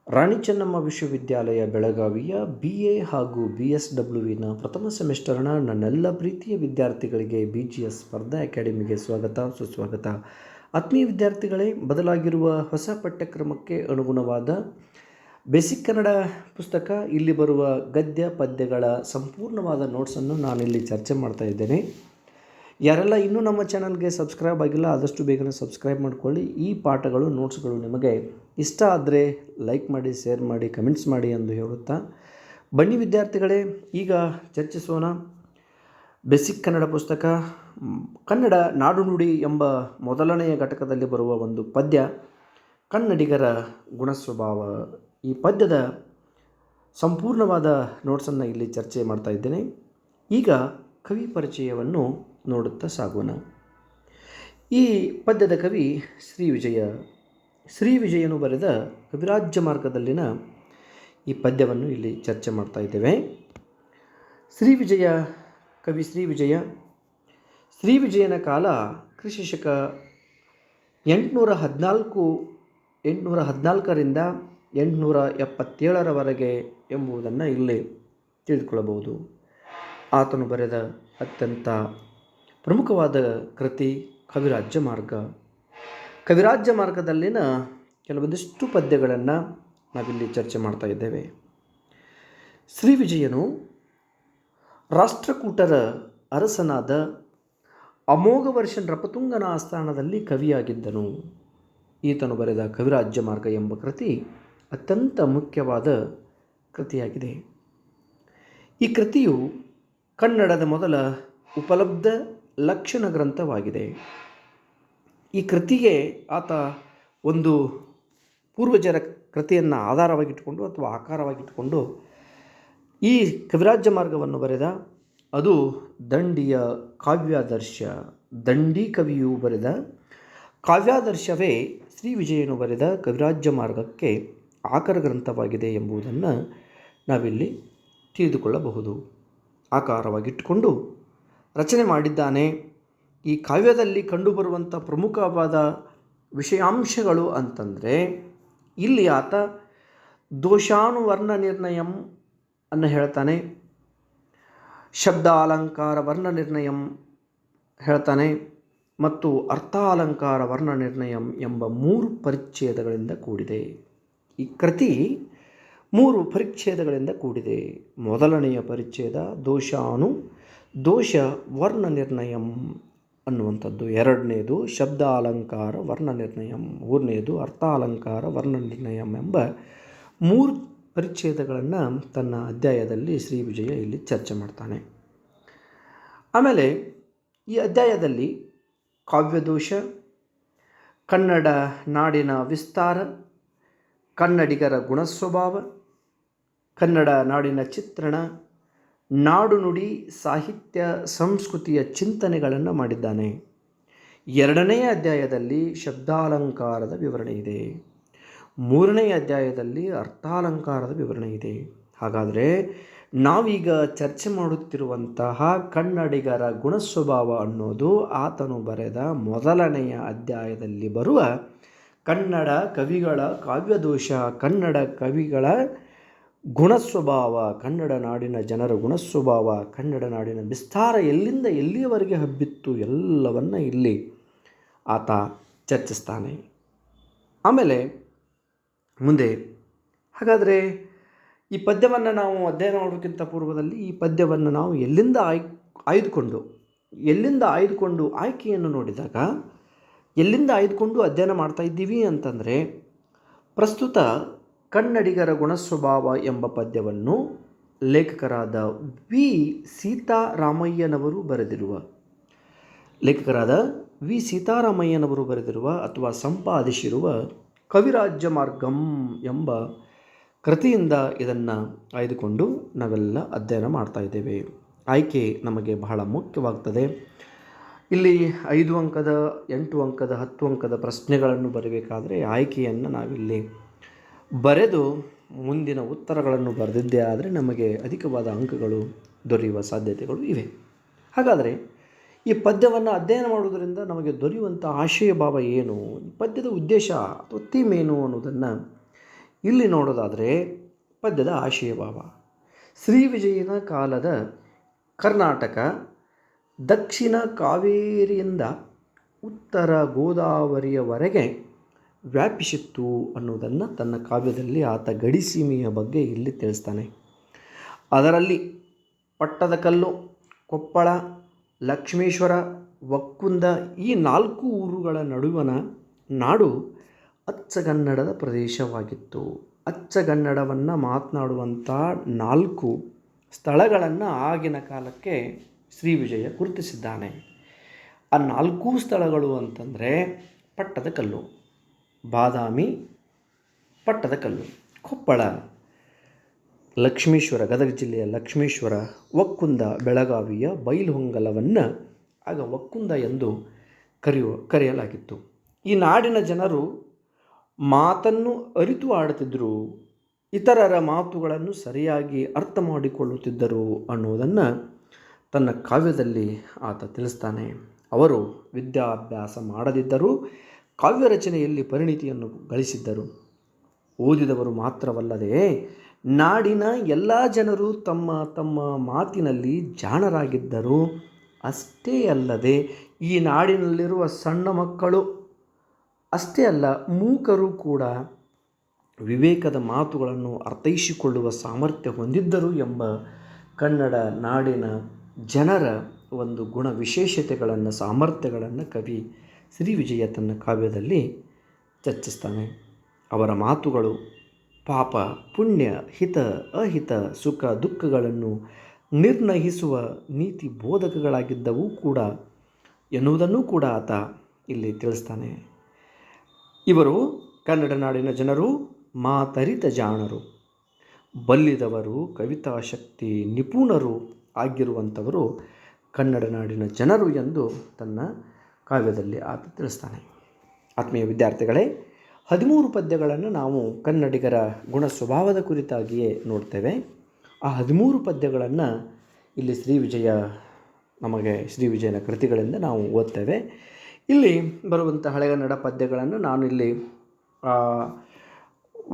ರಾಣಿ ಚೆನ್ನಮ್ಮ ವಿಶ್ವವಿದ್ಯಾಲಯ ಬೆಳಗಾವಿಯ BA ಹಾಗೂ BSWನ ಪ್ರಥಮ ಸೆಮಿಸ್ಟರ್ನ ನನ್ನೆಲ್ಲ ಪ್ರೀತಿಯ ವಿದ್ಯಾರ್ಥಿಗಳಿಗೆ BGS ಸ್ಪರ್ಧಾ ಅಕಾಡೆಮಿಗೆ ಸ್ವಾಗತ ಸುಸ್ವಾಗತ. ಆತ್ಮೀಯ ವಿದ್ಯಾರ್ಥಿಗಳೇ, ಬದಲಾಗಿರುವ ಹೊಸ ಪಠ್ಯಕ್ರಮಕ್ಕೆ ಅನುಗುಣವಾದ ಬೇಸಿಕ್ ಕನ್ನಡ ಪುಸ್ತಕ, ಇಲ್ಲಿ ಬರುವ ಗದ್ಯ ಪದ್ಯಗಳ ಸಂಪೂರ್ಣವಾದ ನೋಟ್ಸನ್ನು ನಾನಿಲ್ಲಿ ಚರ್ಚೆ ಮಾಡ್ತಾ ಇದ್ದೇನೆ. ಯಾರೆಲ್ಲ ಇನ್ನೂ ನಮ್ಮ ಚಾನಲ್ಗೆ ಸಬ್ಸ್ಕ್ರೈಬ್ ಆಗಿಲ್ಲ, ಆದಷ್ಟು ಬೇಗನೆ ಸಬ್ಸ್ಕ್ರೈಬ್ ಮಾಡಿಕೊಳ್ಳಿ. ಈ ಪಾಠಗಳು, ನೋಟ್ಸ್ಗಳು ನಿಮಗೆ ಇಷ್ಟ ಆದರೆ ಲೈಕ್ ಮಾಡಿ, ಶೇರ್ ಮಾಡಿ, ಕಮೆಂಟ್ಸ್ ಮಾಡಿ ಎಂದು ಹೇಳುತ್ತಾ, ಬನ್ನಿ ವಿದ್ಯಾರ್ಥಿಗಳೇ, ಈಗ ಚರ್ಚಿಸೋಣ. ಬೇಸಿಕ್ ಕನ್ನಡ ಪುಸ್ತಕ ಕನ್ನಡ ನಾಡು ನುಡಿ ಎಂಬ ಮೊದಲನೆಯ ಘಟಕದಲ್ಲಿ ಬರುವ ಒಂದು ಪದ್ಯ, ಕನ್ನಡಿಗರ ಗುಣಸ್ವಭಾವ. ಈ ಪದ್ಯದ ಸಂಪೂರ್ಣವಾದ ನೋಟ್ಸನ್ನು ಇಲ್ಲಿ ಚರ್ಚೆ ಮಾಡ್ತಾ ಇದ್ದೇನೆ. ಈಗ ಕವಿ ಪರಿಚಯವನ್ನು ನೋಡುತ್ತಾ ಸಾಗೋಣ. ಈ ಪದ್ಯದ ಕವಿ ಶ್ರೀ ವಿಜಯ. ಶ್ರೀ ವಿಜಯನು ಬರೆದ ಕವಿರಾಜ್ಯ ಮಾರ್ಗದಲ್ಲಿನ ಈ ಪದ್ಯವನ್ನು ಇಲ್ಲಿ ಚರ್ಚೆ ಮಾಡ್ತಾ ಇದ್ದೇವೆ. ಶ್ರೀ ವಿಜಯ, ಕವಿ ಶ್ರೀ ವಿಜಯ. ಶ್ರೀ ವಿಜಯನ ಕಾಲ ಕ್ರಿಸ್ತಶಕ 814ರಿಂದ 877ರವರೆಗೆ ಎಂಬುದನ್ನು ಇಲ್ಲಿ ತಿಳಿದುಕೊಳ್ಳಬಹುದು. ಆತನು ಬರೆದ ಅತ್ಯಂತ ಪ್ರಮುಖವಾದ ಕೃತಿ ಕವಿರಾಜ್ಯ ಮಾರ್ಗ. ಕವಿರಾಜ್ಯ ಮಾರ್ಗದಲ್ಲಿನ ಕೆಲವೊಂದಿಷ್ಟು ಪದ್ಯಗಳನ್ನು ನಾವಿಲ್ಲಿ ಚರ್ಚೆ ಮಾಡ್ತಾ ಇದ್ದೇವೆ. ಶ್ರೀ ವಿಜಯನು ರಾಷ್ಟ್ರಕೂಟರ ಅರಸನಾದ ಅಮೋಘ ವರ್ಷ ನೃಪತುಂಗನ ಆಸ್ಥಾನದಲ್ಲಿ ಕವಿಯಾಗಿದ್ದನು. ಈತನು ಬರೆದ ಕವಿರಾಜ್ಯ ಮಾರ್ಗ ಎಂಬ ಕೃತಿ ಅತ್ಯಂತ ಮುಖ್ಯವಾದ ಕೃತಿಯಾಗಿದೆ. ಈ ಕೃತಿಯು ಕನ್ನಡದ ಮೊದಲ ಉಪಲಬ್ಧ ಲಕ್ಷಣ ಗ್ರಂಥವಾಗಿದೆ. ಈ ಕೃತಿಗೆ ಆತ ಒಂದು ಪೂರ್ವಜರ ಕೃತಿಯನ್ನು ಆಧಾರವಾಗಿಟ್ಟುಕೊಂಡು ಅಥವಾ ಆಕಾರವಾಗಿಟ್ಟುಕೊಂಡು ಈ ಕವಿರಾಜ್ಯ ಮಾರ್ಗವನ್ನು ಬರೆದ. ಅದು ದಂಡಿಯ ಕಾವ್ಯಾದರ್ಶ. ದಂಡಿ ಕವಿಯು ಬರೆದ ಕಾವ್ಯಾದರ್ಶವೇ ಶ್ರೀ ವಿಜಯನು ಬರೆದ ಕವಿರಾಜ್ಯ ಮಾರ್ಗಕ್ಕೆ ಆಕರ ಗ್ರಂಥವಾಗಿದೆ ಎಂಬುದನ್ನು ನಾವಿಲ್ಲಿ ತಿಳಿದುಕೊಳ್ಳಬಹುದು. ಆಕಾರವಾಗಿಟ್ಟುಕೊಂಡು ರಚನೆ ಮಾಡಿದ್ದಾನೆ. ಈ ಕಾವ್ಯದಲ್ಲಿ ಕಂಡುಬರುವಂಥ ಪ್ರಮುಖವಾದ ವಿಷಯಾಂಶಗಳು ಅಂತಂದರೆ, ಇಲ್ಲಿ ಆತ ದೋಷಾನುವರ್ಣ ನಿರ್ಣಯಂ ಅನ್ನು ಹೇಳ್ತಾನೆ, ಶಬ್ದ ಅಲಂಕಾರ ವರ್ಣ ನಿರ್ಣಯಂ ಹೇಳ್ತಾನೆ, ಮತ್ತು ಅರ್ಥಾಲಂಕಾರ ವರ್ಣ ನಿರ್ಣಯಂ ಎಂಬ 3 ಪರಿಚ್ಛೇದಗಳಿಂದ ಕೂಡಿದೆ. ಈ ಕೃತಿ 3 ಪರಿಚ್ಛೇದಗಳಿಂದ ಕೂಡಿದೆ. ಮೊದಲನೆಯ ಪರಿಚ್ಛೇದ ದೋಷ ವರ್ಣ ನಿರ್ಣಯಂ ಅನ್ನುವಂಥದ್ದು, ಎರಡನೇದು ಶಬ್ದ ಅಲಂಕಾರ ವರ್ಣ ನಿರ್ಣಯಂ, ಮೂರನೇದು ಅರ್ಥಾಲಂಕಾರ ವರ್ಣ ನಿರ್ಣಯಂ ಎಂಬ 3 ಪರಿಚ್ಛೇದಗಳನ್ನು ತನ್ನ ಅಧ್ಯಾಯದಲ್ಲಿ ಶ್ರೀ ವಿಜಯ ಇಲ್ಲಿ ಚರ್ಚೆ ಮಾಡ್ತಾನೆ. ಆಮೇಲೆ ಈ ಅಧ್ಯಾಯದಲ್ಲಿ ಕಾವ್ಯದೋಷ, ಕನ್ನಡ ನಾಡಿನ ವಿಸ್ತಾರ, ಕನ್ನಡಿಗರ ಗುಣಸ್ವಭಾವ, ಕನ್ನಡ ನಾಡಿನ ಚಿತ್ರಣ, ನಾಡು ನುಡಿ, ಸಾಹಿತ್ಯ, ಸಂಸ್ಕೃತಿಯ ಚಿಂತನೆಗಳನ್ನು ಮಾಡಿದ್ದಾನೆ. ಎರಡನೆಯ ಅಧ್ಯಾಯದಲ್ಲಿ ಶಬ್ದಾಲಂಕಾರದ ವಿವರಣೆ ಇದೆ. ಮೂರನೆಯ ಅಧ್ಯಾಯದಲ್ಲಿ ಅರ್ಥಾಲಂಕಾರದ ವಿವರಣೆ ಇದೆ. ಹಾಗಾದರೆ ನಾವೀಗ ಚರ್ಚೆ ಮಾಡುತ್ತಿರುವಂತಹ ಕನ್ನಡಿಗರ ಗುಣಸ್ವಭಾವ ಅನ್ನೋದು ಆತನು ಬರೆದ ಮೊದಲನೆಯ ಅಧ್ಯಾಯದಲ್ಲಿ ಬರುವ ಕನ್ನಡ ಕವಿಗಳ ಕಾವ್ಯದೋಷ, ಕನ್ನಡ ಕವಿಗಳ ಗುಣಸ್ವಭಾವ, ಕನ್ನಡ ನಾಡಿನ ಜನರ ಗುಣಸ್ವಭಾವ, ಕನ್ನಡ ನಾಡಿನ ವಿಸ್ತಾರ ಎಲ್ಲಿಂದ ಎಲ್ಲಿಯವರೆಗೆ ಹಬ್ಬಿತ್ತು ಎಲ್ಲವನ್ನ ಇಲ್ಲಿ ಆತ ಚರ್ಚಿಸ್ತಾನೆ. ಆಮೇಲೆ ಮುಂದೆ, ಹಾಗಾದರೆ ಈ ಪದ್ಯವನ್ನು ನಾವು ಅಧ್ಯಯನ ಮಾಡೋದಕ್ಕಿಂತ ಪೂರ್ವದಲ್ಲಿ ಈ ಪದ್ಯವನ್ನು ನಾವು ಎಲ್ಲಿಂದ ಆಯ್ದುಕೊಂಡು ಆಯ್ಕೆಯನ್ನು ನೋಡಿದಾಗ, ಎಲ್ಲಿಂದ ಆಯ್ದುಕೊಂಡು ಅಧ್ಯಯನ ಮಾಡ್ತಾ ಇದ್ದೀವಿ ಅಂತಂದರೆ, ಪ್ರಸ್ತುತ ಕನ್ನಡಿಗರ ಗುಣಸ್ವಭಾವ ಎಂಬ ಪದ್ಯವನ್ನು ಲೇಖಕರಾದ ವಿ ಸೀತಾರಾಮಯ್ಯನವರು ಬರೆದಿರುವ ಅಥವಾ ಸಂಪಾದಿಸಿರುವ ಕವಿರಾಜ್ಯ ಮಾರ್ಗಂ ಎಂಬ ಕೃತಿಯಿಂದ ಇದನ್ನು ಆಯ್ದುಕೊಂಡು ನಾವೆಲ್ಲ ಅಧ್ಯಯನ ಮಾಡ್ತಾ ಇದ್ದೇವೆ. ಆಯ್ಕೆ ನಮಗೆ ಬಹಳ ಮುಖ್ಯವಾಗ್ತದೆ. ಇಲ್ಲಿ 5 ಅಂಕದ, 8 ಅಂಕದ, 10 ಅಂಕದ ಪ್ರಶ್ನೆಗಳನ್ನು ಬರೀಬೇಕಾದರೆ ಆಯ್ಕೆಯನ್ನು ನಾವಿಲ್ಲಿ ಬರೆದು ಮುಂದಿನ ಉತ್ತರಗಳನ್ನು ಬರೆದಿದ್ದೇ ಆದರೆ ನಮಗೆ ಅಧಿಕವಾದ ಅಂಕಗಳು ದೊರೆಯುವ ಸಾಧ್ಯತೆಗಳು ಇವೆ. ಹಾಗಾದರೆ ಈ ಪದ್ಯವನ್ನು ಅಧ್ಯಯನ ಮಾಡುವುದರಿಂದ ನಮಗೆ ದೊರೆಯುವಂಥ ಆಶಯ ಭಾವ ಏನು, ಈ ಪದ್ಯದ ಉದ್ದೇಶ ಅಥವಾ ಥೀಮ್ ಏನು ಅನ್ನೋದನ್ನು ಇಲ್ಲಿ ನೋಡೋದಾದರೆ ಪದ್ಯದ ಆಶಯಭಾವ. ಶ್ರೀ ವಿಜಯನ ಕಾಲದ ಕರ್ನಾಟಕ ದಕ್ಷಿಣ ಕಾವೇರಿಯಿಂದ ಉತ್ತರ ಗೋದಾವರಿಯವರೆಗೆ ವ್ಯಾಪಿಸಿತ್ತು ಅನ್ನೋದನ್ನು ತನ್ನ ಕಾವ್ಯದಲ್ಲಿ ಆತ ಗಡಿಸೀಮೆಯ ಬಗ್ಗೆ ಇಲ್ಲಿ ತಿಳಿಸ್ತಾನೆ. ಅದರಲ್ಲಿ ಪಟ್ಟದಕಲ್ಲು, ಕೊಪ್ಪಳ, ಲಕ್ಷ್ಮೇಶ್ವರ, ಒಕ್ಕುಂದ ಈ 4 ಊರುಗಳ ನಡುವಣ ನಾಡು ಅಚ್ಚಗನ್ನಡದ ಪ್ರದೇಶವಾಗಿತ್ತು. ಅಚ್ಚಗನ್ನಡವನ್ನು ಮಾತನಾಡುವಂಥ 4 ಸ್ಥಳಗಳನ್ನು ಆಗಿನ ಕಾಲಕ್ಕೆ ಶ್ರೀ ವಿಜಯ ಗುರುತಿಸಿದ್ದಾನೆ. ಆ 4 ಸ್ಥಳಗಳು ಅಂತಂದರೆ ಪಟ್ಟದಕಲ್ಲು, ಬಾದಾಮಿ, ಪಟ್ಟದಕಲ್ಲು, ಕೊಪ್ಪಳ, ಲಕ್ಷ್ಮೇಶ್ವರ, ಗದಗ ಜಿಲ್ಲೆಯ ಲಕ್ಷ್ಮೇಶ್ವರ, ಒಕ್ಕುಂದ, ಬೆಳಗಾವಿಯ ಬೈಲಹೊಂಗಲವನ್ನು ಆಗ ಒಕ್ಕುಂದ ಎಂದು ಕರೆಯಲಾಗಿತ್ತು. ಈ ನಾಡಿನ ಜನರು ಮಾತನ್ನು ಅರಿತು ಆಡುತ್ತಿದ್ದರು, ಇತರರ ಮಾತುಗಳನ್ನು ಸರಿಯಾಗಿ ಅರ್ಥ ಮಾಡಿಕೊಳ್ಳುತ್ತಿದ್ದರು ಅನ್ನೋದನ್ನು ತನ್ನ ಕಾವ್ಯದಲ್ಲಿ ಆತ ತಿಳಿಸ್ತಾನೆ. ಅವರು ವಿದ್ಯಾಭ್ಯಾಸ ಮಾಡದಿದ್ದರೂ ಕಾವ್ಯ ರಚನೆಯಲ್ಲಿ ಪರಿಣಿತಿಯನ್ನು ಗಳಿಸಿದ್ದರು. ಓದಿದವರು ಮಾತ್ರವಲ್ಲದೆ ನಾಡಿನ ಎಲ್ಲ ಜನರು ತಮ್ಮ ತಮ್ಮ ಮಾತಿನಲ್ಲಿ ಜಾಣರಾಗಿದ್ದರು. ಅಷ್ಟೇ ಅಲ್ಲದೆ ಈ ನಾಡಿನಲ್ಲಿರುವ ಸಣ್ಣ ಮಕ್ಕಳು ಅಷ್ಟೇ ಅಲ್ಲ, ಮೂಕರು ಕೂಡ ವಿವೇಕದ ಮಾತುಗಳನ್ನು ಅರ್ಥೈಸಿಕೊಳ್ಳುವ ಸಾಮರ್ಥ್ಯ ಹೊಂದಿದ್ದರು ಎಂಬ ಕನ್ನಡ ನಾಡಿನ ಜನರ ಒಂದು ಗುಣ ವಿಶೇಷತೆಗಳನ್ನು, ಸಾಮರ್ಥ್ಯಗಳನ್ನು ಕವಿ ಶ್ರೀ ವಿಜಯ ತನ್ನ ಕಾವ್ಯದಲ್ಲಿ ಚರ್ಚಿಸ್ತಾನೆ. ಅವರ ಮಾತುಗಳು ಪಾಪ, ಪುಣ್ಯ, ಹಿತ, ಅಹಿತ, ಸುಖ, ದುಃಖಗಳನ್ನು ನಿರ್ಣಯಿಸುವ ನೀತಿ ಬೋಧಕಗಳಾಗಿದ್ದವು ಕೂಡ ಎನ್ನುವುದನ್ನು ಕೂಡ ಆತ ಇಲ್ಲಿ ತಿಳಿಸ್ತಾನೆ. ಇವರು ಕನ್ನಡ ನಾಡಿನ ಜನರು ಮಾತರಿತ ಜಾಣರು, ಬಲ್ಲಿದವರು, ಕವಿತಾಶಕ್ತಿ ನಿಪುಣರು ಆಗಿರುವಂಥವರು ಕನ್ನಡ ನಾಡಿನ ಜನರು ಎಂದು ತನ್ನ ಕಾವ್ಯದಲ್ಲಿ ಆತ ತಿಳಿಸ್ತಾನೆ. ಆತ್ಮೀಯ ವಿದ್ಯಾರ್ಥಿಗಳೇ, 13 ಪದ್ಯಗಳನ್ನು ನಾವು ಕನ್ನಡಿಗರ ಗುಣ ಸ್ವಭಾವದ ಕುರಿತಾಗಿಯೇ ನೋಡ್ತೇವೆ. ಆ 13 ಪದ್ಯಗಳನ್ನು ಇಲ್ಲಿ ಶ್ರೀ ವಿಜಯನ ಕೃತಿಗಳಿಂದ ನಾವು ಓದ್ತೇವೆ. ಇಲ್ಲಿ ಬರುವಂಥ ಹಳೆಗನ್ನಡ ಪದ್ಯಗಳನ್ನು ನಾನು ಇಲ್ಲಿ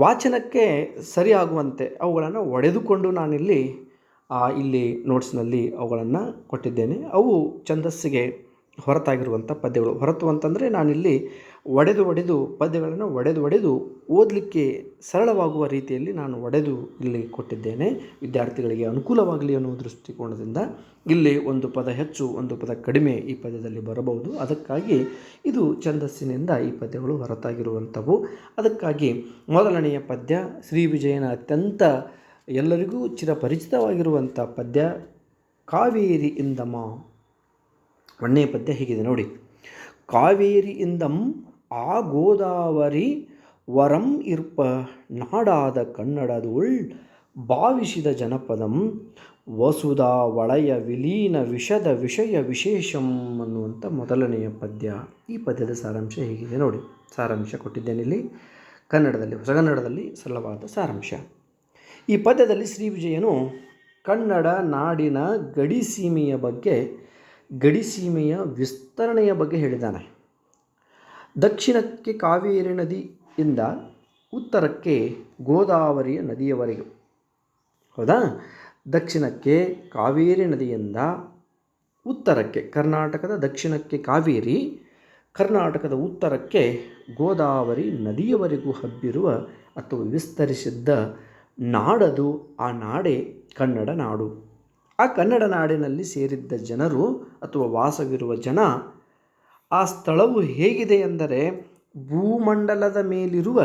ವಾಚನಕ್ಕೆ ಸರಿಯಾಗುವಂತೆ ಅವುಗಳನ್ನು ಒಡೆದುಕೊಂಡು ನಾನಿಲ್ಲಿ ಇಲ್ಲಿ ನೋಟ್ಸ್ನಲ್ಲಿ ಅವುಗಳನ್ನು ಕೊಟ್ಟಿದ್ದೇನೆ. ಅವು ಛಂದಸ್ಸಿಗೆ ಹೊರತಾಗಿರುವಂಥ ಪದ್ಯಗಳು. ಹೊರತು ಅಂತಂದರೆ ನಾನಿಲ್ಲಿ ಒಡೆದು ಪದ್ಯಗಳನ್ನು ಒಡೆದು ಓದಲಿಕ್ಕೆ ಸರಳವಾಗುವ ರೀತಿಯಲ್ಲಿ ನಾನು ಒಡೆದು ಇಲ್ಲಿ ಕೊಟ್ಟಿದ್ದೇನೆ. ವಿದ್ಯಾರ್ಥಿಗಳಿಗೆ ಅನುಕೂಲವಾಗಲಿ ಅನ್ನೋ ದೃಷ್ಟಿಕೋನದಿಂದ ಇಲ್ಲಿ ಒಂದು ಪದ ಹೆಚ್ಚು, ಒಂದು ಪದ ಕಡಿಮೆ ಈ ಪದ್ಯದಲ್ಲಿ ಬರಬಹುದು. ಅದಕ್ಕಾಗಿ ಇದು ಛಂದಸ್ಸಿನಿಂದ ಈ ಪದ್ಯಗಳು ಹೊರತಾಗಿರುವಂಥವು. ಅದಕ್ಕಾಗಿ ಮೊದಲನೆಯ ಪದ್ಯ ಶ್ರೀ ವಿಜಯನ ಅತ್ಯಂತ ಎಲ್ಲರಿಗೂ ಚಿರಪರಿಚಿತವಾಗಿರುವಂಥ ಪದ್ಯ ಕಾವೇರಿ ಇಂದಮ. ಒಂದನೇ ಪದ್ಯ ಹೀಗಿದೆ ನೋಡಿ. ಕಾವೇರಿ ಇಂದಂ ಆ ಗೋದಾವರಿ ವರಂ ಇರ್ಪ ನಾಡಾದ ಕನ್ನಡದುಳ್ ಭಾವಿಸಿದ ಜನಪದಂ ವಸುಧಾ ವಳಯ ವಿಲೀನ ವಿಷದ ವಿಷಯ ವಿಶೇಷಂ ಅನ್ನುವಂಥ ಮೊದಲನೆಯ ಪದ್ಯ. ಈ ಪದ್ಯದ ಸಾರಾಂಶ ಹೀಗಿದೆ ನೋಡಿ. ಸಾರಾಂಶ ಕೊಟ್ಟಿದ್ದೇನೆ ಇಲ್ಲಿ ಕನ್ನಡದಲ್ಲಿ, ಹೊಸಗನ್ನಡದಲ್ಲಿ ಸರಳವಾದ ಸಾರಾಂಶ. ಈ ಪದ್ಯದಲ್ಲಿ ಶ್ರೀ ವಿಜಯನು ಕನ್ನಡ ನಾಡಿನ ಗಡಿಸೀಮೆಯ ವಿಸ್ತರಣೆಯ ಬಗ್ಗೆ ಹೇಳಿದ್ದಾನೆ. ದಕ್ಷಿಣಕ್ಕೆ ಕಾವೇರಿ ನದಿಯಿಂದ ಉತ್ತರಕ್ಕೆ ಗೋದಾವರಿಯ ನದಿಯವರೆಗೂ, ಹೌದಾ? ದಕ್ಷಿಣಕ್ಕೆ ಕಾವೇರಿ ನದಿಯಿಂದ ಉತ್ತರಕ್ಕೆ, ಕರ್ನಾಟಕದ ದಕ್ಷಿಣಕ್ಕೆ ಕಾವೇರಿ, ಕರ್ನಾಟಕದ ಉತ್ತರಕ್ಕೆ ಗೋದಾವರಿ ನದಿಯವರೆಗೂ ಹಬ್ಬಿರುವ ಅಥವಾ ವಿಸ್ತರಿಸಿದ್ದ ನಾಡದು. ಆ ನಾಡೇ ಕನ್ನಡ ನಾಡು. ಆ ಕನ್ನಡ ನಾಡಿನಲ್ಲಿ ಸೇರಿದ್ದ ಜನರು ಅಥವಾ ವಾಸವಿರುವ ಜನ, ಆ ಸ್ಥಳವು ಹೇಗಿದೆ ಎಂದರೆ ಭೂಮಂಡಲದ ಮೇಲಿರುವ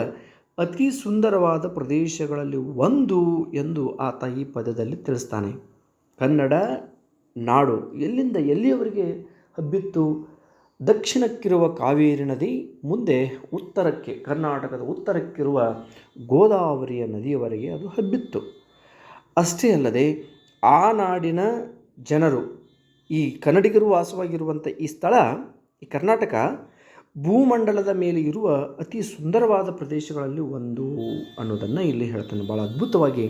ಅತಿ ಸುಂದರವಾದ ಪ್ರದೇಶಗಳಲ್ಲಿ ಒಂದು ಎಂದು ಆತ ಈ ಪದ್ಯದಲ್ಲಿ ತಿಳಿಸ್ತಾನೆ. ಕನ್ನಡ ನಾಡು ಎಲ್ಲಿಂದ ಎಲ್ಲಿಯವರೆಗೆ ಹಬ್ಬಿತ್ತು? ದಕ್ಷಿಣಕ್ಕಿರುವ ಕಾವೇರಿ ನದಿ, ಮುಂದೆ ಉತ್ತರಕ್ಕೆ, ಕರ್ನಾಟಕದ ಉತ್ತರಕ್ಕಿರುವ ಗೋದಾವರಿಯ ನದಿಯವರೆಗೆ ಅದು ಹಬ್ಬಿತ್ತು. ಅಷ್ಟೇ ಅಲ್ಲದೆ ಆ ನಾಡಿನ ಜನರು, ಈ ಕನ್ನಡಿಗರು ವಾಸವಾಗಿರುವಂಥ ಈ ಸ್ಥಳ, ಈ ಕರ್ನಾಟಕ ಭೂಮಂಡಲದ ಮೇಲೆ ಇರುವ ಅತಿ ಸುಂದರವಾದ ಪ್ರದೇಶಗಳಲ್ಲಿ ಒಂದು ಅನ್ನೋದನ್ನು ಇಲ್ಲಿ ಹೇಳ್ತಾನೆ. ಭಾಳ ಅದ್ಭುತವಾಗಿ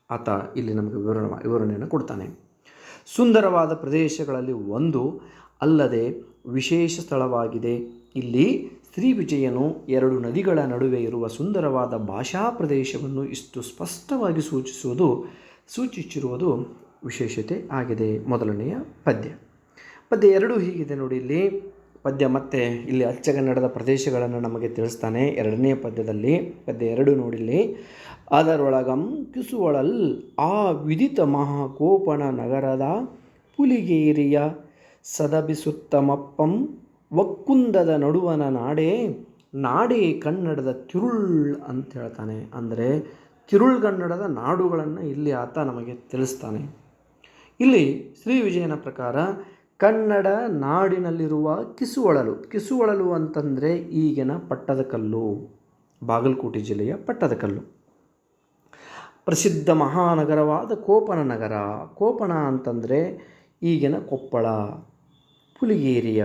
ಆತ ಇಲ್ಲಿ ನಮಗೆ ವಿವರಣೆಯನ್ನು ಕೊಡ್ತಾನೆ. ಸುಂದರವಾದ ಪ್ರದೇಶಗಳಲ್ಲಿ ಒಂದು ಅಲ್ಲದೆ ವಿಶೇಷ ಸ್ಥಳವಾಗಿದೆ. ಇಲ್ಲಿ ಶ್ರೀವಿಜಯನು ಎರಡು ನದಿಗಳ ನಡುವೆ ಇರುವ ಸುಂದರವಾದ ಭಾಷಾ ಪ್ರದೇಶವನ್ನು ಇಷ್ಟು ಸ್ಪಷ್ಟವಾಗಿ ಸೂಚಿಸಿರುವುದು ವಿಶೇಷತೆ ಆಗಿದೆ. ಮೊದಲನೆಯ ಪದ್ಯ 2 ಹೀಗಿದೆ ನೋಡಿ. ಇಲ್ಲಿ ಪದ್ಯ ಮತ್ತೆ ಇಲ್ಲಿ ಅಚ್ಚಗನ್ನಡದ ಪ್ರದೇಶಗಳನ್ನು ನಮಗೆ ತಿಳಿಸ್ತಾನೆ. ಎರಡನೆಯ ಪದ್ಯದಲ್ಲಿ ಪದ್ಯ 2 ನೋಡಿಲ್ಲಿ. ಅದರೊಳಗಂ ಕಿಸುವಳಲ್ ಆ ವಿದಿತ ಮಹಾಕೋಪನ ನಗರದ ಪುಲಿಗೇರಿಯ ಸದಬಿಸುತ್ತಮಪ್ಪಂ ಒಕ್ಕುಂದದ ನಡುವನ ನಾಡೇ ಕನ್ನಡದ ತಿರುಳ್ ಅಂತ ಹೇಳ್ತಾನೆ. ಅಂದರೆ ತಿರುಳ್ಗನ್ನಡದ ನಾಡುಗಳನ್ನು ಇಲ್ಲಿ ಆತ ನಮಗೆ ತಿಳಿಸ್ತಾನೆ. ಇಲ್ಲಿ ಶ್ರೀ ವಿಜಯನ ಪ್ರಕಾರ ಕನ್ನಡ ನಾಡಿನಲ್ಲಿರುವ ಕಿಸುವಳಲು ಅಂತಂದರೆ ಈಗಿನ ಪಟ್ಟದಕಲ್ಲು, ಬಾಗಲಕೋಟೆ ಜಿಲ್ಲೆಯ ಪಟ್ಟದಕಲ್ಲು. ಪ್ರಸಿದ್ಧ ಮಹಾನಗರವಾದ ಕೋಪನ ಅಂತಂದರೆ ಈಗಿನ ಕೊಪ್ಪಳ. ಪುಲಿಗೇರಿಯ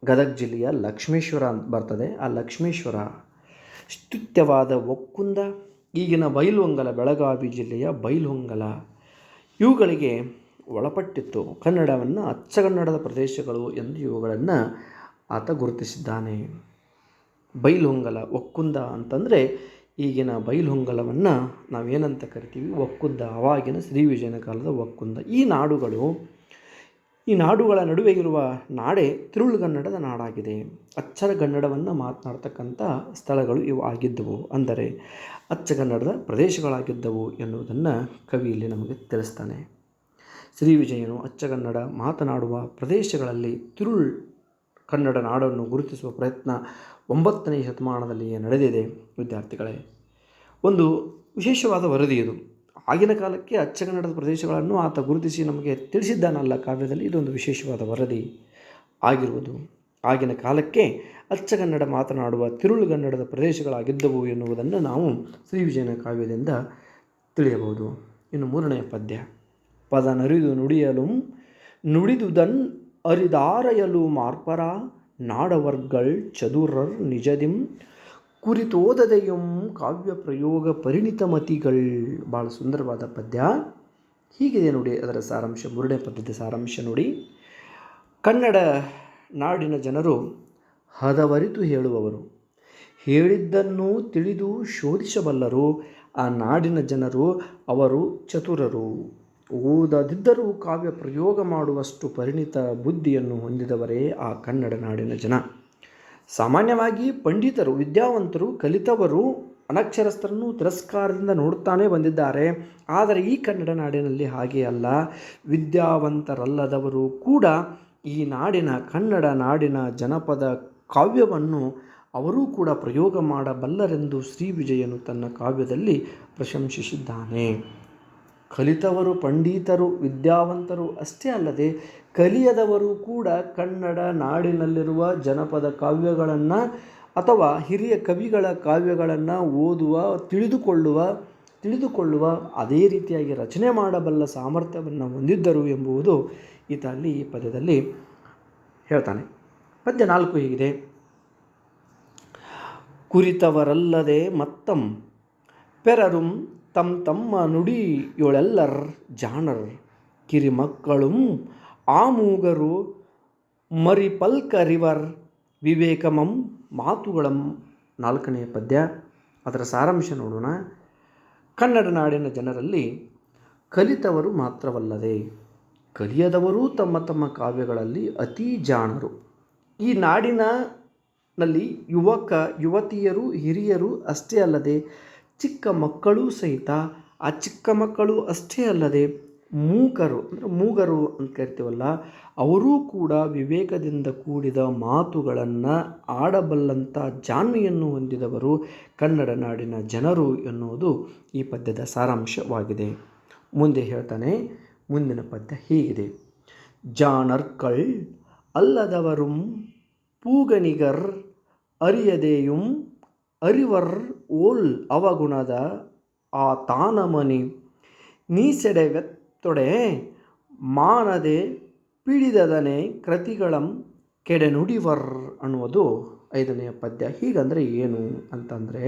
ಗದಗ ಜಿಲ್ಲೆಯ ಲಕ್ಷ್ಮೇಶ್ವರ ಅಂತ ಬರ್ತದೆ, ಆ ಲಕ್ಷ್ಮೇಶ್ವರ. ಸ್ತುತ್ಯವಾದ ಒಕ್ಕುಂದ ಈಗಿನ ಬೈಲಹೊಂಗಲ, ಬೆಳಗಾವಿ ಜಿಲ್ಲೆಯ ಬೈಲಹೊಂಗಲ. ಇವುಗಳಿಗೆ ಒಳಪಟ್ಟಿತ್ತು. ಕನ್ನಡವನ್ನು ಅಚ್ಚಗನ್ನಡದ ಪ್ರದೇಶಗಳು ಎಂದು ಇವುಗಳನ್ನು ಆತ ಗುರುತಿಸಿದ್ದಾನೆ. ಬೈಲಹೊಂಗಲ, ಒಕ್ಕುಂದ ಅಂತಂದರೆ ಈಗಿನ ಬೈಲಹೊಂಗಲವನ್ನು ನಾವೇನಂತ ಕರಿತೀವಿ, ಒಕ್ಕುಂದ. ಅವಾಗಿನ ಶ್ರೀ ವಿಜಯನ ಕಾಲದ ಒಕ್ಕುಂದ. ಈ ನಾಡುಗಳ ನಡುವೆ ಇರುವ ನಾಡೇ ತಿರುಳುಗನ್ನಡದ ನಾಡಾಗಿದೆ. ಅಚ್ಚಗನ್ನಡವನ್ನು ಮಾತನಾಡ್ತಕ್ಕಂಥ ಸ್ಥಳಗಳು ಇವು ಆಗಿದ್ದವು, ಅಂದರೆ ಅಚ್ಚಗನ್ನಡದ ಪ್ರದೇಶಗಳಾಗಿದ್ದವು ಎನ್ನುವುದನ್ನು ಕವಿ ಇಲ್ಲಿ ನಮಗೆ ತಿಳಿಸ್ತಾನೆ. ಶ್ರೀ ವಿಜಯನು ಅಚ್ಚಗನ್ನಡ ಮಾತನಾಡುವ ಪ್ರದೇಶಗಳಲ್ಲಿ ತಿರುಳ್ ಕನ್ನಡ ನಾಡನ್ನು ಗುರುತಿಸುವ ಪ್ರಯತ್ನ 9ನೇ ಶತಮಾನದಲ್ಲಿಯೇ ನಡೆದಿದೆ. ವಿದ್ಯಾರ್ಥಿಗಳೇ, ಒಂದು ವಿಶೇಷವಾದ ವರದಿ ಇದು. ಆಗಿನ ಕಾಲಕ್ಕೆ ಅಚ್ಚಗನ್ನಡದ ಪ್ರದೇಶಗಳನ್ನು ಆತ ಗುರುತಿಸಿ ನಮಗೆ ತಿಳಿಸಿದ್ದಾನಲ್ಲ ಕಾವ್ಯದಲ್ಲಿ. ಇದೊಂದು ವಿಶೇಷವಾದ ವರದಿ ಆಗಿರುವುದು. ಆಗಿನ ಕಾಲಕ್ಕೆ ಅಚ್ಚಗನ್ನಡ ಮಾತನಾಡುವ ತಿರುಳುಗನ್ನಡದ ಪ್ರದೇಶಗಳಾಗಿದ್ದವು ಎನ್ನುವುದನ್ನು ನಾವು ಶ್ರೀ ವಿಜಯನ ಕಾವ್ಯದಿಂದ ತಿಳಿಯಬಹುದು. ಇನ್ನು 3ನೇ ಪದ್ಯ. ಪದ ನರಿದು ನುಡಿಯಲು ನುಡಿದುದನ್ ಅರಿದಾರಯಲು ಮಾರ್ಪರ ನಾಡವರ್ಗಳ್ ಚದುರರ್ ನಿಜದಿಂ ಕುರಿತೋದದೆಯಂ ಕಾವ್ಯ ಪ್ರಯೋಗ ಪರಿಣಿತಮತಿಗಳ್. ಭಾಳ ಸುಂದರವಾದ ಪದ್ಯ ಹೀಗಿದೆ ನೋಡಿ. ಅದರ ಸಾರಾಂಶ, 3ನೇ ಪದ್ಯದ ಸಾರಾಂಶ ನೋಡಿ. ಕನ್ನಡ ನಾಡಿನ ಜನರು ಹದವರಿತು ಹೇಳುವವರು, ಹೇಳಿದ್ದನ್ನು ತಿಳಿದು ಶೋಧಿಸಬಲ್ಲರು. ಆ ನಾಡಿನ ಜನರು ಅವರು ಚತುರರು. ಓದದಿದ್ದರೂ ಕಾವ್ಯ ಪ್ರಯೋಗ ಮಾಡುವಷ್ಟು ಪರಿಣಿತ ಬುದ್ಧಿಯನ್ನು ಹೊಂದಿದವರೇ ಆ ಕನ್ನಡ ನಾಡಿನ ಜನ. ಸಾಮಾನ್ಯವಾಗಿ ಪಂಡಿತರು, ವಿದ್ಯಾವಂತರು, ಕಲಿತವರು ಅನಕ್ಷರಸ್ಥರನ್ನು ತಿರಸ್ಕಾರದಿಂದ ನೋಡುತ್ತಾನೆ ಬಂದಿದ್ದಾರೆ. ಆದರೆ ಈ ಕನ್ನಡ ನಾಡಿನಲ್ಲಿ ಹಾಗೆ ಅಲ್ಲ. ವಿದ್ಯಾವಂತರಲ್ಲದವರು ಕೂಡ ಈ ನಾಡಿನ ಕನ್ನಡ ನಾಡಿನ ಜನಪದ ಕಾವ್ಯವನ್ನು ಅವರೂ ಕೂಡ ಪ್ರಯೋಗ ಮಾಡಬಲ್ಲರೆಂದು ಶ್ರೀ ವಿಜಯನು ತನ್ನ ಕಾವ್ಯದಲ್ಲಿ ಪ್ರಶಂಸಿಸಿದ್ದಾನೆ. ಕಲಿತವರು, ಪಂಡಿತರು, ವಿದ್ಯಾವಂತರು ಅಷ್ಟೇ ಅಲ್ಲದೆ ಕಲಿಯದವರು ಕೂಡ ಕನ್ನಡ ನಾಡಿನಲ್ಲಿರುವ ಜನಪದ ಕಾವ್ಯಗಳನ್ನು ಅಥವಾ ಹಿರಿಯ ಕವಿಗಳ ಕಾವ್ಯಗಳನ್ನು ಓದುವ, ತಿಳಿದುಕೊಳ್ಳುವ ಅದೇ ರೀತಿಯಾಗಿ ರಚನೆ ಮಾಡಬಲ್ಲ ಸಾಮರ್ಥ್ಯವನ್ನು ಹೊಂದಿದ್ದರು ಎಂಬುದು ಈತ ಅಲ್ಲಿ ಈ ಪದ್ಯದಲ್ಲಿ ಹೇಳ್ತಾನೆ. ಪದ್ಯ 4 ಹೀಗಿದೆ. ಕುರಿತವರಲ್ಲದೆ ಮತ್ತಂ ಪೆರರುಂ ತಮ್ಮ ನುಡಿಯೊಳೆಲ್ಲರ್ ಜಾಣರ್ ಕಿರಿಮಕ್ಕಳುಂ ಆಮೂಗರು ಮರಿಪಲ್ಕರಿವರ್ ವಿವೇಕಮಂ ಮಾತುಗಳಂ. 4ನೇ ಪದ್ಯ. ಅದರ ಸಾರಾಂಶ ನೋಡೋಣ. ಕನ್ನಡ ನಾಡಿನ ಜನರಲ್ಲಿ ಕಲಿತವರು ಮಾತ್ರವಲ್ಲದೆ ಕಲಿಯದವರು ತಮ್ಮ ಕಾವ್ಯಗಳಲ್ಲಿ ಅತೀ ಜಾಣರು. ಈ ನಾಡಿನಲ್ಲಿ ಯುವತಿಯರು, ಹಿರಿಯರು ಅಷ್ಟೇ ಅಲ್ಲದೆ ಚಿಕ್ಕ ಮಕ್ಕಳೂ ಸಹಿತ, ಆ ಚಿಕ್ಕ ಮಕ್ಕಳು ಅಷ್ಟೇ ಅಲ್ಲದೆ ಮೂಗರು ಅಂತ ಕರಿತೀವಲ್ಲ, ಅವರೂ ಕೂಡ ವಿವೇಕದಿಂದ ಕೂಡಿದ ಮಾತುಗಳನ್ನು ಆಡಬಲ್ಲಂಥ ಜಾಣ್ಮೆಯನ್ನು ಹೊಂದಿದವರು ಕನ್ನಡ ನಾಡಿನ ಜನರು ಎನ್ನುವುದು ಈ ಪದ್ಯದ ಸಾರಾಂಶವಾಗಿದೆ. ಮುಂದೆ ಹೇಳ್ತಾನೆ. ಮುಂದಿನ ಪದ್ಯ ಹೀಗಿದೆ. ಜಾಣರ್ಗಳ್ ಅಲ್ಲದವರುಂ ಪೂಗನಿಗರ್ ಅರಿಯದೆಯುಂ ಅರಿವರ್ ಓಲ್ ಅವಗುಣದ ಆ ತಾನಮನಿ ನೀಸೆಡೆವೆತ್ತೊಡೆ ಮಾನದೆ ಪಿಡಿದದನೆ ಕೃತಿಗಳಂ ಕೆಡೆನುಡಿವರ್ ಅನ್ನುವುದು 5ನೇ ಪದ್ಯ. ಹೀಗಂದರೆ ಏನು ಅಂತಂದರೆ,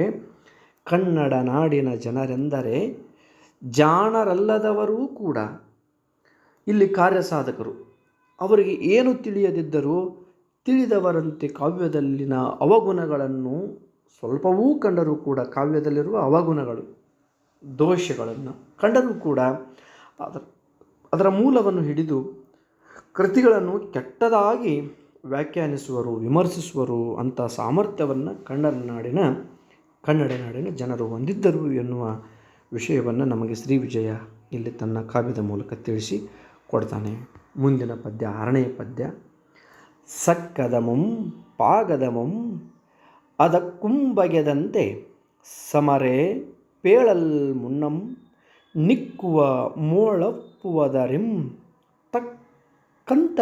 ಕನ್ನಡ ನಾಡಿನ ಜನರೆಂದರೆ ಜಾಣರಲ್ಲದವರೂ ಕೂಡ ಇಲ್ಲಿ ಕಾರ್ಯಸಾಧಕರು. ಅವರಿಗೆ ಏನು ತಿಳಿಯದಿದ್ದರೂ ತಿಳಿದವರಂತೆ ಕಾವ್ಯದಲ್ಲಿನ ಅವಗುಣಗಳನ್ನು ಸ್ವಲ್ಪವೂ ಕಂಡರೂ ಕೂಡ, ಕಾವ್ಯದಲ್ಲಿರುವ ಅವಗುಣಗಳು ದೋಷಗಳನ್ನು ಕಂಡರೂ ಕೂಡ ಅದರ ಮೂಲವನ್ನು ಹಿಡಿದು ಕೃತಿಗಳನ್ನು ಕೆಟ್ಟದಾಗಿ ವ್ಯಾಖ್ಯಾನಿಸುವರು, ವಿಮರ್ಶಿಸುವರು ಅಂತ ಸಾಮರ್ಥ್ಯವನ್ನು ಕನ್ನಡ ನಾಡಿನ ಜನರು ಹೊಂದಿದ್ದರು ಎನ್ನುವ ವಿಷಯವನ್ನು ನಮಗೆ ಶ್ರೀ ವಿಜಯ ಇಲ್ಲಿ ತನ್ನ ಕಾವ್ಯದ ಮೂಲಕ ತಿಳಿಸಿ ಕೊಡ್ತಾನೆ. ಮುಂದಿನ ಪದ್ಯ, 6ನೇ ಪದ್ಯ. ಸಕ್ಕದಮಂ ಪಾಗದಮಂ ಅದಕ್ಕುಂಬಗೆದಂತೆ ಸಮರೆ ಪೇಳಲ್ ಮುನ್ನಂ ನಿಕ್ಕುವ ಮೋಳಪ್ಪುವದರಿಂ ತಕ್ಕಂತವರವರೇ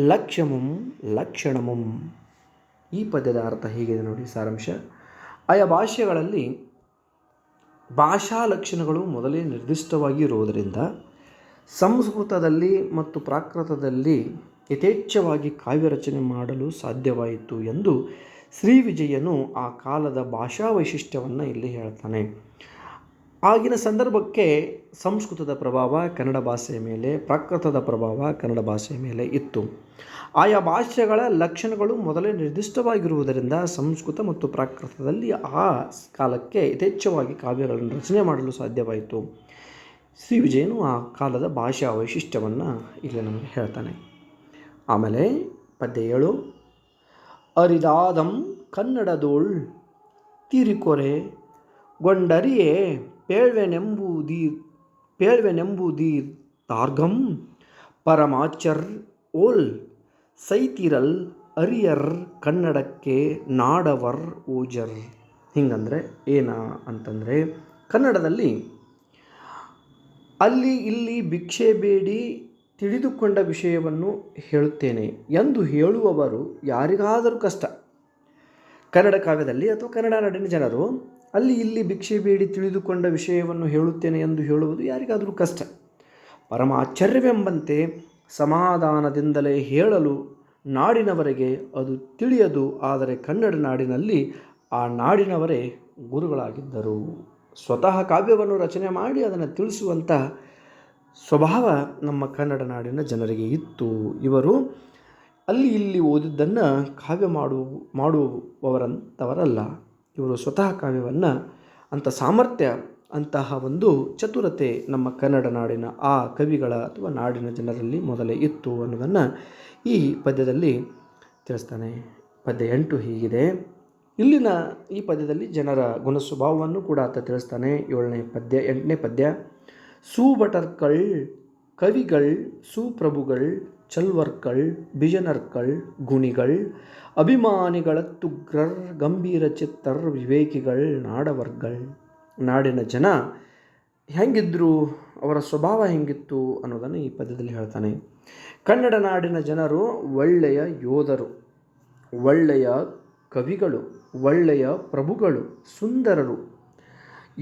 ಲಕ್ಷ್ಯಮಂ ಲಕ್ಷಣಮಂ. ಈ ಪದ್ಯದ ಅರ್ಥ ಹೀಗಿದೆ ನೋಡಿ, ಸಾರಾಂಶ. ಆಯಾ ಭಾಷೆಗಳಲ್ಲಿ ಭಾಷಾ ಲಕ್ಷಣಗಳು ಮೊದಲೇ ನಿರ್ದಿಷ್ಟವಾಗಿ ಇರುವುದರಿಂದ ಸಂಸ್ಕೃತದಲ್ಲಿ ಮತ್ತು ಪ್ರಾಕೃತದಲ್ಲಿ ಯಥೇಚ್ಛವಾಗಿ ಕಾವ್ಯ ರಚನೆ ಮಾಡಲು ಸಾಧ್ಯವಾಯಿತು ಎಂದು ಶ್ರೀ ವಿಜಯನು ಆ ಕಾಲದ ಭಾಷಾ ವೈಶಿಷ್ಟ್ಯವನ್ನು ಇಲ್ಲಿ ಹೇಳ್ತಾನೆ. ಆಗಿನ ಸಂದರ್ಭಕ್ಕೆ ಸಂಸ್ಕೃತದ ಪ್ರಭಾವ ಕನ್ನಡ ಭಾಷೆಯ ಮೇಲೆ, ಪ್ರಾಕೃತದ ಪ್ರಭಾವ ಕನ್ನಡ ಭಾಷೆಯ ಮೇಲೆ ಇತ್ತು. ಆಯಾ ಭಾಷೆಗಳ ಲಕ್ಷಣಗಳು ಮೊದಲೇ ನಿರ್ದಿಷ್ಟವಾಗಿರುವುದರಿಂದ ಸಂಸ್ಕೃತ ಮತ್ತು ಪ್ರಾಕೃತದಲ್ಲಿ ಆ ಕಾಲಕ್ಕೆ ಯಥೇಚ್ಛವಾಗಿ ಕಾವ್ಯಗಳನ್ನು ರಚನೆ ಮಾಡಲು ಸಾಧ್ಯವಾಯಿತು. ಶ್ರೀ ವಿಜಯನು ಆ ಕಾಲದ ಭಾಷಾ ವೈಶಿಷ್ಟ್ಯವನ್ನು ಇಲ್ಲಿ ನಮಗೆ ಹೇಳ್ತಾನೆ. ಆಮೇಲೆ ಪದ್ಯ 7. ಅರಿದಾದಂ ಕನ್ನಡದೋಳ್ ತಿರಿಕೊರೆ ಗೊಂಡರಿಯೇ ಪೇಳ್ವೆನೆಂಬುದೀರ್ ತಾರ್ಗಂ ಪರಮಾಚರ್ ಓಲ್ ಸೈತಿರಲ್ ಅರಿಯರ್ ಕನ್ನಡಕ್ಕೆ ನಾಡವರ್ ಓಜರ್. ಹಿಂಗಂದರೆ ಏನ ಅಂತಂದರೆ, ಕನ್ನಡದಲ್ಲಿ ಅಲ್ಲಿ ಇಲ್ಲಿ ಭಿಕ್ಷೆ ಬೇಡಿ ತಿಳಿದುಕೊಂಡ ವಿಷಯವನ್ನು ಹೇಳುತ್ತೇನೆ ಎಂದು ಹೇಳುವವರು ಯಾರಿಗಾದರೂ ಕಷ್ಟ. ಕನ್ನಡ ಕಾವ್ಯದಲ್ಲಿ ಅಥವಾ ಕನ್ನಡ ನಾಡಿನ ಜನರು ಅಲ್ಲಿ ಇಲ್ಲಿ ಭಿಕ್ಷೆ ಬೇಡಿ ತಿಳಿದುಕೊಂಡ ವಿಷಯವನ್ನು ಹೇಳುತ್ತೇನೆ ಎಂದು ಹೇಳುವುದು ಯಾರಿಗಾದರೂ ಕಷ್ಟ. ಪರಮ ಆಶ್ಚರ್ಯವೆಂಬಂತೆ ಸಮಾಧಾನದಿಂದಲೇ ಹೇಳಲು ನಾಡಿನವರೆಗೆ ಅದು ತಿಳಿಯದು. ಆದರೆ ಕನ್ನಡ ನಾಡಿನಲ್ಲಿ ಆ ನಾಡಿನವರೇ ಗುರುಗಳಾಗಿದ್ದರು. ಸ್ವತಃ ಕಾವ್ಯವನ್ನು ರಚನೆ ಮಾಡಿ ಅದನ್ನು ತಿಳಿಸುವಂಥ ಸ್ವಭಾವ ನಮ್ಮ ಕನ್ನಡ ನಾಡಿನ ಜನರಿಗೆ ಇತ್ತು. ಇವರು ಅಲ್ಲಿ ಇಲ್ಲಿ ಓದಿದ್ದನ್ನು ಕಾವ್ಯ ಮಾಡುವವರಂಥವರಲ್ಲ. ಇವರು ಸ್ವತಃ ಕಾವ್ಯವನ್ನು ಅಂಥ ಸಾಮರ್ಥ್ಯ, ಅಂತಹ ಒಂದು ಚತುರತೆ ನಮ್ಮ ಕನ್ನಡ ನಾಡಿನ ಆ ಕವಿಗಳ ಅಥವಾ ನಾಡಿನ ಜನರಲ್ಲಿ ಮೊದಲೇ ಇತ್ತು ಅನ್ನೋದನ್ನು ಈ ಪದ್ಯದಲ್ಲಿ ತಿಳಿಸ್ತಾನೆ. ಪದ್ಯ 8 ಹೀಗಿದೆ. ಇಲ್ಲಿನ ಈ ಪದ್ಯದಲ್ಲಿ ಜನರ ಗುಣ ಸ್ವಭಾವವನ್ನು ಕೂಡ ಆತ ತಿಳಿಸ್ತಾನೆ. 8ನೇ ಪದ್ಯ. ಸೂಭಟರ್ಗಳ್ ಕವಿಗಳ್ ಸೂಪ್ರಭುಗಳ್ ಚಲ್ವರ್ಗಳ್ ಬಿಜನರ್ಗಳ್ ಗುಣಿಗಳ್ ಅಭಿಮಾನಿಗಳತ್ತುಗ್ರರ್ ಗಂಭೀರ ಚಿತ್ತರ್ ವಿವೇಕಿಗಳ್ ನಾಡವರ್ಗಳ್. ನಾಡಿನ ಜನ ಹೆಂಗಿದ್ರು, ಅವರ ಸ್ವಭಾವ ಹೆಂಗಿತ್ತು ಅನ್ನೋದನ್ನು ಈ ಪದ್ಯದಲ್ಲಿ ಹೇಳ್ತಾನೆ. ಕನ್ನಡ ನಾಡಿನ ಜನರು ಒಳ್ಳೆಯ ಯೋಧರು, ಒಳ್ಳೆಯ ಕವಿಗಳು, ಒಳ್ಳೆಯ ಪ್ರಭುಗಳು, ಸುಂದರರು.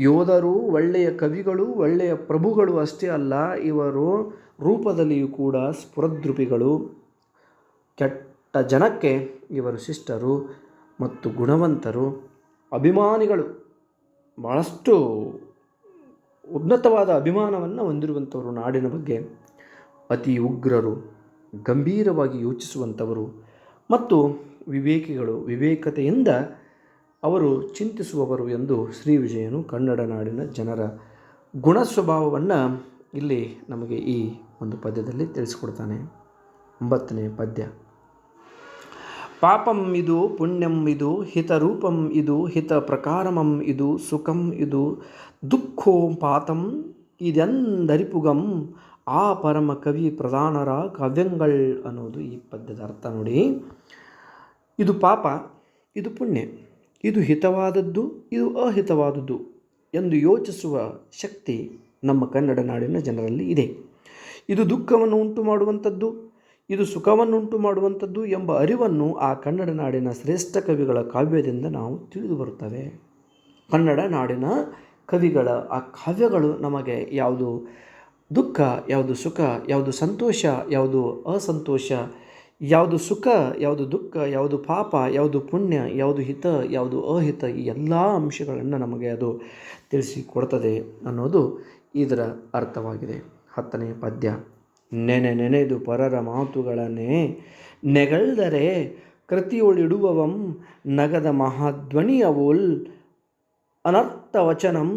ಯೋಧರು, ಒಳ್ಳೆಯ ಕವಿಗಳು, ಒಳ್ಳೆಯ ಪ್ರಭುಗಳು ಅಷ್ಟೇ ಅಲ್ಲ, ಇವರು ರೂಪದಲ್ಲಿಯೂ ಕೂಡ ಸ್ಫುರದ್ರೂಪಿಗಳು. ಕೆಟ್ಟ ಜನಕ್ಕೆ ಇವರು ಶಿಷ್ಟರು ಮತ್ತು ಗುಣವಂತರು. ಅಭಿಮಾನಿಗಳು, ಭಾಳಷ್ಟು ಉನ್ನತವಾದ ಅಭಿಮಾನವನ್ನು ಹೊಂದಿರುವಂಥವರು ನಾಡಿನ ಬಗ್ಗೆ. ಅತಿ ಉಗ್ರರು, ಗಂಭೀರವಾಗಿ ಯೋಚಿಸುವಂಥವರು ಮತ್ತು ವಿವೇಕಿಗಳು, ವಿವೇಕತೆಯಿಂದ ಅವರು ಚಿಂತಿಸುವವರು ಎಂದು ಶ್ರೀ ವಿಜಯನು ಕನ್ನಡ ನಾಡಿನ ಜನರ ಗುಣ ಸ್ವಭಾವವನ್ನು ಇಲ್ಲಿ ನಮಗೆ ಈ ಒಂದು ಪದ್ಯದಲ್ಲಿ ತಿಳಿಸಿಕೊಡ್ತಾನೆ. 9ನೇ ಪದ್ಯ. ಪಾಪಂ ಇದು ಪುಣ್ಯಂ ಇದು ಹಿತರೂಪಂ ಇದು ಹಿತ ಪ್ರಕಾರಮಂ ಇದು ಸುಖಂ ಇದು ದುಃಖೋಂ ಪಾತಂ ಇದೆಂದರಿಪುಗಂ ಆ ಪರಮ ಕವಿ ಪ್ರಧಾನರ ಕಾವ್ಯಂಗಳ್ ಅನ್ನೋದು ಈ ಪದ್ಯದ ಅರ್ಥ ನೋಡಿ. ಇದು ಪಾಪ, ಇದು ಪುಣ್ಯ, ಇದು ಹಿತವಾದದ್ದು, ಇದು ಅಹಿತವಾದದ್ದು ಎಂದು ಯೋಚಿಸುವ ಶಕ್ತಿ ನಮ್ಮ ಕನ್ನಡ ನಾಡಿನ ಜನರಲ್ಲಿ ಇದೆ. ಇದು ದುಃಖವನ್ನು ಉಂಟು ಮಾಡುವಂಥದ್ದು, ಇದು ಸುಖವನ್ನುಂಟು ಮಾಡುವಂಥದ್ದು ಎಂಬ ಅರಿವನ್ನು ಆ ಕನ್ನಡ ನಾಡಿನ ಶ್ರೇಷ್ಠ ಕವಿಗಳ ಕಾವ್ಯದಿಂದ ನಾವು ತಿಳಿದು ಬರುತ್ತವೆ. ಕನ್ನಡ ನಾಡಿನ ಕವಿಗಳ ಆ ಕಾವ್ಯಗಳು ನಮಗೆ ಯಾವುದು ದುಃಖ, ಯಾವುದು ಸುಖ, ಯಾವುದು ಸಂತೋಷ, ಯಾವುದು ಅಸಂತೋಷ, ಯಾವುದು ಸುಖ, ಯಾವುದು ದುಃಖ, ಯಾವುದು ಪಾಪ, ಯಾವುದು ಪುಣ್ಯ, ಯಾವುದು ಹಿತ, ಯಾವುದು ಅಹಿತ, ಈ ಎಲ್ಲ ಅಂಶಗಳನ್ನು ನಮಗೆ ಅದು ತಿಳಿಸಿಕೊಡ್ತದೆ ಅನ್ನೋದು ಇದರ ಅರ್ಥವಾಗಿದೆ. 10ನೇ ಪದ್ಯ. ನೆನೆದು ಪರರ ಮಾತುಗಳನ್ನೇ ನೆಗಳ್ದರೆ ಕೃತಿಯೊಳಿಡುವವಂ ನಗದ ಮಹಾಧ್ವನಿಯವೋಲ್ ಅನರ್ಥವಚನಂ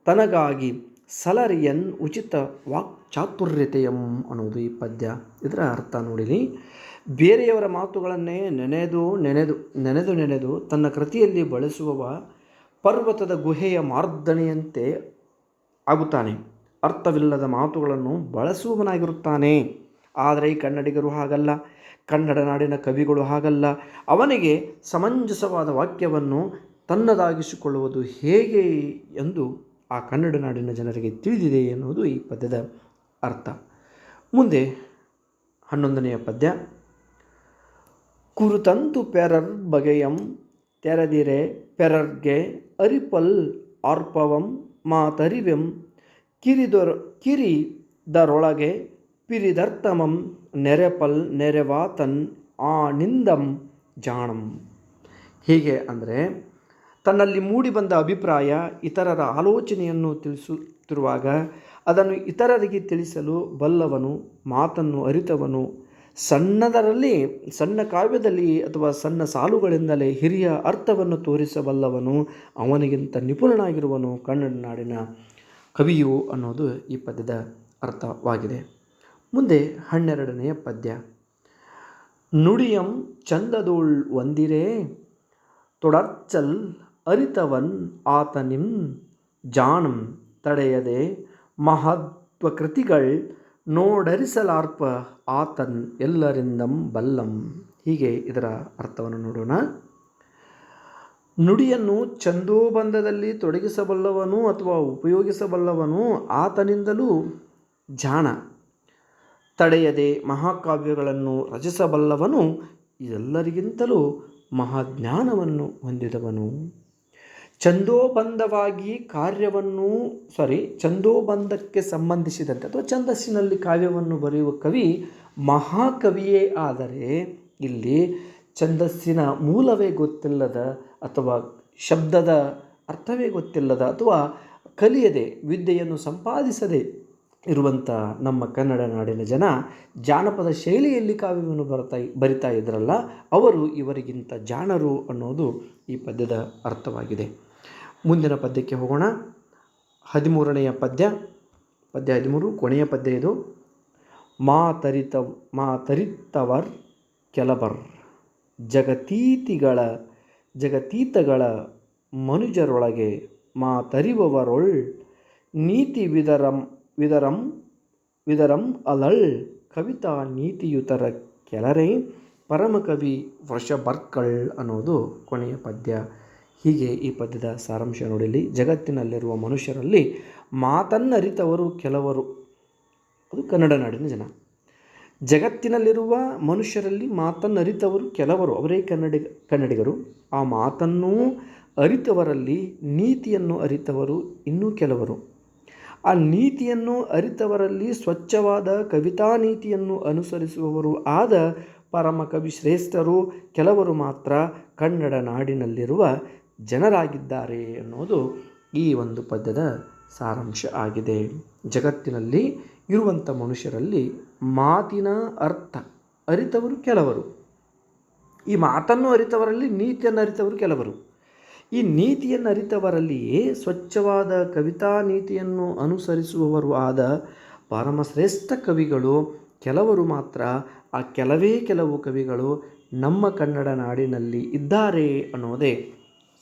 ತನಗಾಗಿ ಸಲರಿಯನ್ ಉಚಿತ ವಾಕ್ಚಾತುರ್ಯತೆಯಂ ಅನ್ನೋದು ಈ ಪದ್ಯ. ಇದರ ಅರ್ಥ ನೋಡಿರಿ. ಬೇರೆಯವರ ಮಾತುಗಳನ್ನೇ ನೆನೆದು ತನ್ನ ಕೃತಿಯಲ್ಲಿ ಬಳಸುವವ ಪರ್ವತದ ಗುಹೆಯ ಮಾರ್ದನೆಯಂತೆ ಆಗುತ್ತಾನೆ. ಅರ್ಥವಿಲ್ಲದ ಮಾತುಗಳನ್ನು ಬಳಸುವವನಾಗಿರುತ್ತಾನೆ. ಆದರೆ ಈ ಕನ್ನಡಿಗರು ಹಾಗಲ್ಲ, ಕನ್ನಡ ನಾಡಿನ ಕವಿಗಳು ಹಾಗಲ್ಲ. ಅವನಿಗೆ ಸಮಂಜಸವಾದ ವಾಕ್ಯವನ್ನು ತನ್ನದಾಗಿಸಿಕೊಳ್ಳುವುದು ಹೇಗೆ ಎಂದು ಆ ಕನ್ನಡ ನಾಡಿನ ಜನರಿಗೆ ತಿಳಿದಿದೆ ಎನ್ನುವುದು ಈ ಪದ್ಯದ ಅರ್ಥ. ಮುಂದೆ 11ನೆಯ ಪದ್ಯ. ಕುರುತಂತು ಪೆರರ್ ಬಗೆಯಂ ತೆರೆದಿರೆ ಪೆರರ್ಗೆ ಅರಿಪಲ್ ಆರ್ಪವಂ ಮಾತರಿವೆಂ ಕಿರಿದರೊಳಗೆ ಪಿರಿದರ್ಥಮಂ ನೆರೆಪಲ್ ನೆರೆವಾತನ್ ಆನಿಂದಂ ಜಾಣಂ. ಹೀಗೆ ಅಂದರೆ ತನ್ನಲ್ಲಿ ಮೂಡಿಬಂದ ಅಭಿಪ್ರಾಯ ಇತರರ ಆಲೋಚನೆಯನ್ನು ತಿಳಿಸುತ್ತಿರುವಾಗ ಅದನ್ನು ಇತರರಿಗೆ ತಿಳಿಸಲು ಬಲ್ಲವನು, ಮಾತನ್ನು ಅರಿತವನು, ಸಣ್ಣ ಕಾವ್ಯದಲ್ಲಿ ಅಥವಾ ಸಣ್ಣ ಸಾಲುಗಳಿಂದಲೇ ಹಿರಿಯ ಅರ್ಥವನ್ನು ತೋರಿಸಬಲ್ಲವನು, ಅವನಿಗಿಂತ ನಿಪುಣನಾಗಿರುವನು ಕನ್ನಡ ನಾಡಿನ ಕವಿಯು ಅನ್ನೋದು ಈ ಪದ್ಯದ ಅರ್ಥವಾಗಿದೆ. ಮುಂದೆ 12ನೆಯ ಪದ್ಯ. ನುಡಿಯಂ ಚಂದದೋಳ್ ಒಂದಿರೇ ತೊಡರ್ಚಲ್ ಅರಿತವನ್ ಆತನಿಂ ಜಾಣಂ ತಡೆಯದೆ ಮಹತ್ವಕೃತಿಗಳ್ ನೋಡರಿಸಲಾರ್ಪ ಆತನ್ ಎಲ್ಲರಿಂದಂ ಬಲ್ಲಂ. ಹೀಗೆ ಇದರ ಅರ್ಥವನ್ನು ನೋಡೋಣ. ನುಡಿಯನ್ನು ಛಂದೋಬಂಧದಲ್ಲಿ ತೊಡಗಿಸಬಲ್ಲವನು ಅಥವಾ ಉಪಯೋಗಿಸಬಲ್ಲವನು ಆತನಿಂದಲೂ ಜಾಣ. ತಡೆಯದೆ ಮಹಾಕಾವ್ಯಗಳನ್ನು ರಚಿಸಬಲ್ಲವನು ಎಲ್ಲರಿಗಿಂತಲೂ ಮಹಾಜ್ಞಾನವನ್ನು ಹೊಂದಿದವನು. ಛಂದೋಬಂಧಕ್ಕೆ ಸಂಬಂಧಿಸಿದಂತೆ ಅಥವಾ ಛಂದಸ್ಸಿನಲ್ಲಿ ಕಾವ್ಯವನ್ನು ಬರೆಯುವ ಕವಿ ಮಹಾಕವಿಯೇ. ಆದರೆ ಇಲ್ಲಿ ಛಂದಸ್ಸಿನ ಮೂಲವೇ ಗೊತ್ತಿಲ್ಲದ ಅಥವಾ ಶಬ್ದದ ಅರ್ಥವೇ ಗೊತ್ತಿಲ್ಲದ ಅಥವಾ ಕಲಿಯದೆ ವಿದ್ಯೆಯನ್ನು ಸಂಪಾದಿಸದೆ ಇರುವಂಥ ನಮ್ಮ ಕನ್ನಡ ನಾಡಿನ ಜನ ಜಾನಪದ ಶೈಲಿಯಲ್ಲಿ ಕಾವ್ಯವನ್ನು ಬರಿತಾ ಇದ್ರಲ್ಲ, ಅವರು ಇವರಿಗಿಂತ ಜಾಣರು ಅನ್ನೋದು ಈ ಪದ್ಯದ ಅರ್ಥವಾಗಿದೆ. ಮುಂದಿನ ಪದ್ಯಕ್ಕೆ ಹೋಗೋಣ. 13ನೆಯ ಪದ್ಯ 13 ಕೊನೆಯ ಪದ್ಯ ಇದು. ಮಾತರಿತವರ್ ಕೆಲಬರ್ ಜಗತೀತಗಳ ಮನುಜರೊಳಗೆ ಮಾತರಿವವರೊಳ್ ನೀತಿ ವಿದರಂ ಅಲಳ್ ಕವಿತಾ ನೀತಿಯುತರ ಕೆಲರೇ ಪರಮಕವಿ ವೃಷಭರ್ಕಳ್ ಅನ್ನೋದು ಕೊನೆಯ ಪದ್ಯ. ಹೀಗೆ ಈ ಪದ್ಯದ ಸಾರಾಂಶ ನೋಡಿಲ್ಲಿ. ಜಗತ್ತಿನಲ್ಲಿರುವ ಮನುಷ್ಯರಲ್ಲಿ ಮಾತನ್ನರಿತವರು ಕೆಲವರು, ಅದು ಕನ್ನಡ ನಾಡಿನ ಜನ. ಜಗತ್ತಿನಲ್ಲಿರುವ ಮನುಷ್ಯರಲ್ಲಿ ಮಾತನ್ನರಿತವರು ಕೆಲವರು, ಅವರೇ ಕನ್ನಡಿಗರು. ಆ ಮಾತನ್ನೂ ಅರಿತವರಲ್ಲಿ ನೀತಿಯನ್ನು ಅರಿತವರು ಇನ್ನೂ ಕೆಲವರು. ಆ ನೀತಿಯನ್ನು ಅರಿತವರಲ್ಲಿ ಸ್ವಚ್ಛವಾದ ಕವಿತಾ ನೀತಿಯನ್ನು ಅನುಸರಿಸುವವರು ಆದ ಪರಮಕವಿ ಶ್ರೇಷ್ಠರು ಕೆಲವರು ಮಾತ್ರ ಕನ್ನಡ ನಾಡಿನಲ್ಲಿರುವ ಜನರಾಗಿದ್ದಾರೆ ಅನ್ನೋದು ಈ ಒಂದು ಪದ್ಯದ ಸಾರಾಂಶ ಆಗಿದೆ. ಜಗತ್ತಿನಲ್ಲಿ ಇರುವಂಥ ಮನುಷ್ಯರಲ್ಲಿ ಮಾತಿನ ಅರ್ಥ ಅರಿತವರು ಕೆಲವರು, ಈ ಮಾತನ್ನು ಅರಿತವರಲ್ಲಿ ನೀತಿಯನ್ನು ಅರಿತವರು ಕೆಲವರು. ಈ ನೀತಿಯನ್ನು ಅರಿತವರಲ್ಲಿಯೇ ಸ್ವಚ್ಛವಾದ ಕವಿತಾ ನೀತಿಯನ್ನು ಅನುಸರಿಸುವವರು ಆದ ಪರಮಶ್ರೇಷ್ಠ ಕವಿಗಳು ಕೆಲವರು ಮಾತ್ರ. ಆ ಕೆಲವು ಕವಿಗಳು ನಮ್ಮ ಕನ್ನಡ ನಾಡಿನಲ್ಲಿ ಇದ್ದಾರೆ ಅನ್ನೋದೇ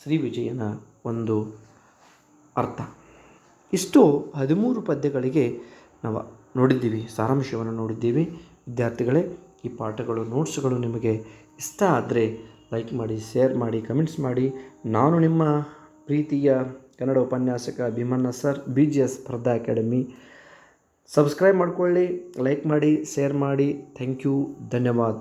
ಶ್ರೀ ವಿಜಯನ ಒಂದು ಅರ್ಥ. ಇಷ್ಟು 13 ಪದ್ಯಗಳಿಗೆ ನಾವು ನೋಡಿದ್ದೀವಿ, ಸಾರಾಂಶವನ್ನು ನೋಡಿದ್ದೀವಿ. ವಿದ್ಯಾರ್ಥಿಗಳೇ, ಈ ಪಾಠಗಳು ನೋಟ್ಸ್ಗಳು ನಿಮಗೆ ಇಷ್ಟ ಆದರೆ ಲೈಕ್ ಮಾಡಿ, ಶೇರ್ ಮಾಡಿ, ಕಮೆಂಟ್ಸ್ ಮಾಡಿ. ನಾನು ನಿಮ್ಮ ಪ್ರೀತಿಯ ಕನ್ನಡ ಉಪನ್ಯಾಸಕ ಭೀಮಣ್ಣ ಸರ್, BGS ಸ್ಪರ್ಧಾ ಅಕಾಡೆಮಿ. ಸಬ್ಸ್ಕ್ರೈಬ್ ಮಾಡಿಕೊಳ್ಳಿ, ಲೈಕ್ ಮಾಡಿ, ಶೇರ್ ಮಾಡಿ. ಥ್ಯಾಂಕ್ ಯು, ಧನ್ಯವಾದ.